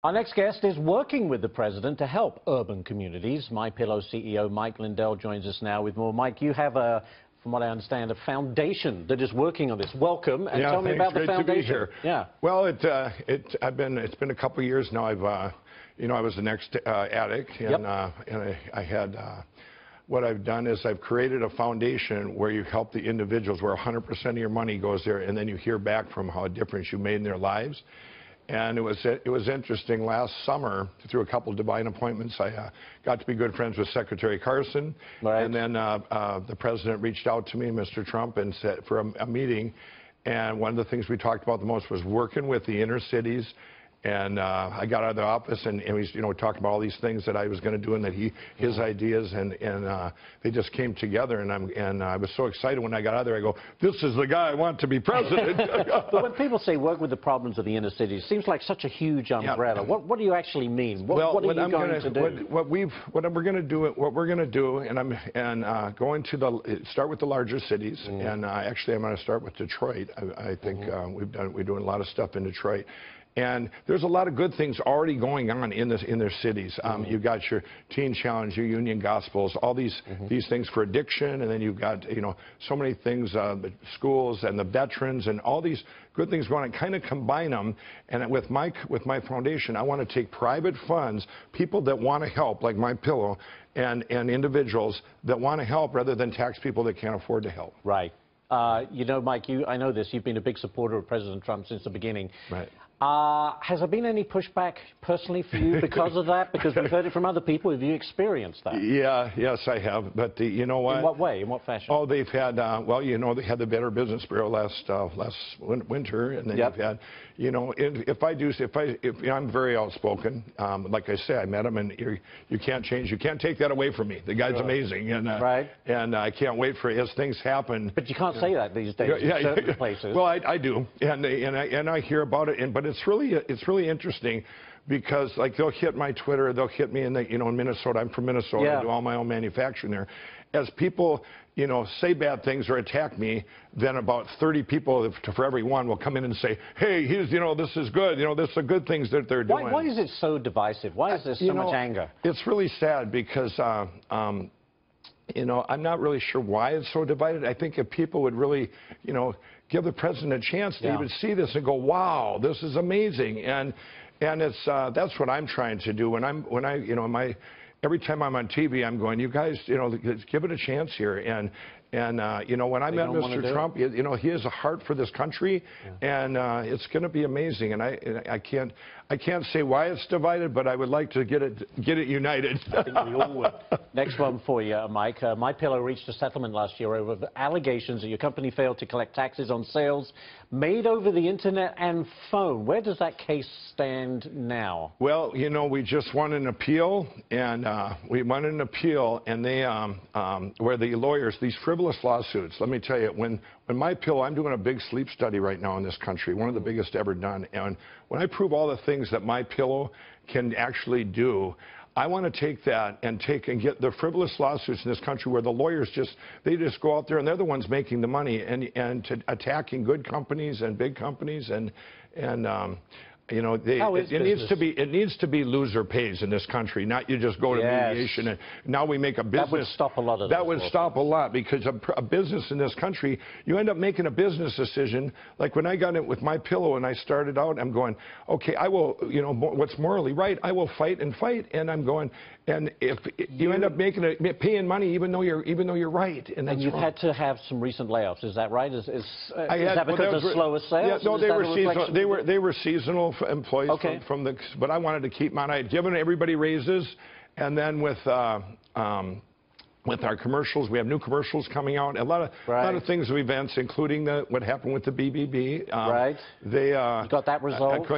Our next guest is working with the president to help urban communities. MyPillow CEO Mike Lindell joins us now with more. Mike, you have from what I understand, a foundation that is working on this. Welcome, and tell me about the foundation. To be here. Yeah. Well, it's been a couple of years now. I was an ex-addict, and I had. What I've done is I've created a foundation where you help the individuals, where 100% of your money goes there, and then you hear back from how a difference you made in their lives. And it was interesting. Last summer, through a couple of divine appointments, I got to be good friends with Secretary Carson. Right. And then the president reached out to me, Mr. Trump, and said for a meeting. And one of the things we talked about the most was working with the inner cities. And I got out of the office, and he was, talking about all these things that I was going to do, and that his ideas, and they just came together. And I was so excited when I got out of there. I go, this is the guy I want to be president. But when people say work with the problems of the inner cities, it seems like such a huge umbrella. Yeah. What do you actually mean? What are you going to do? What we're going to do, and I'm going to start with the larger cities, and actually I'm going to start with Detroit. I think we're doing a lot of stuff in Detroit. And there's a lot of good things already going on in their cities. You've got your Teen Challenge, your Union Gospels, all these things for addiction, and then you've got so many things, the schools and the veterans and all these good things going on. Kind of combine them, and with my foundation, I want to take private funds, people that want to help, like MyPillow, and individuals that want to help, rather than tax people that can't afford to help. Right. Mike, I know this. You've been a big supporter of President Trump since the beginning. Right. Has there been any pushback personally for you because of that? Because we've heard it from other people. Have you experienced that? Yeah, yes, I have. But you know what? In what way? In what fashion? Oh, they've had, they had the Better Business Bureau last winter, and then you've had, if I'm very outspoken. Like I say, I met him, and you can't take that away from me. The guy's amazing, and and I can't wait for as things happen. But you can't say that these days in certain places. Well, I do, and I hear about it, but it's really interesting, because like they'll hit my Twitter, they'll hit me in Minnesota. I'm from Minnesota. I do all my own manufacturing there. As people say bad things or attack me, then about 30 people for every one will come in and say, hey, this is good. This are good things that they're doing. Why is it so divisive? Why is there so much anger? It's really sad, because I'm not really sure why it's so divided. I think if people would really, give the president a chance, they would see this and go, wow, this is amazing. And it's that's what I'm trying to do. Every time I'm on TV, I'm going, you guys, give it a chance here. And when I met Mr. Trump, he has a heart for this country, and it's going to be amazing. And I can't say why it's divided, but I would like to get it united. I think we all would. Next one for you, Mike. MyPillow reached a settlement last year over the allegations that your company failed to collect taxes on sales made over the internet and phone. Where does that case stand now? Well, we just won an appeal, and they where the lawyers, these frivolous lawsuits. Let me tell you, when MyPillow, I'm doing a big sleep study right now in this country, one of the biggest ever done. And when I prove all the things that MyPillow can actually do, I want to take that and get the frivolous lawsuits in this country, where the lawyers just go out there and they're the ones making the money, and attacking good companies and big companies, it needs to be loser pays in this country, not you just go to mediation. And now we make a business. That would stop a lot of that. Would stop a lot, because a business in this country, you end up making a business decision. Like when I got it with MyPillow and I started out, I'm going, okay, I will, what's morally right, I will fight, and I'm going, and if you end up paying money even though you're right, and you've had to have some recent layoffs, is that right? Is that because of slower sales? Yeah, no, they were seasonal employees but I wanted to keep them on. I had given everybody raises, and then with our commercials, we have new commercials coming out. A lot of things, events, including what happened with the BBB. They you got that resolved?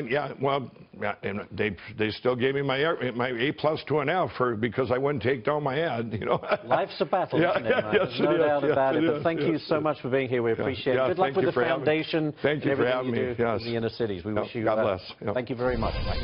And they still gave me my A+ to an F because I wouldn't take down my ad. Life's a battle, isn't it? There's no doubt about it. But thank you so much for being here. We appreciate it. Good luck with the foundation. Thank you for having me. In the inner cities. We wish you. God bless. Thank you very much, Mike.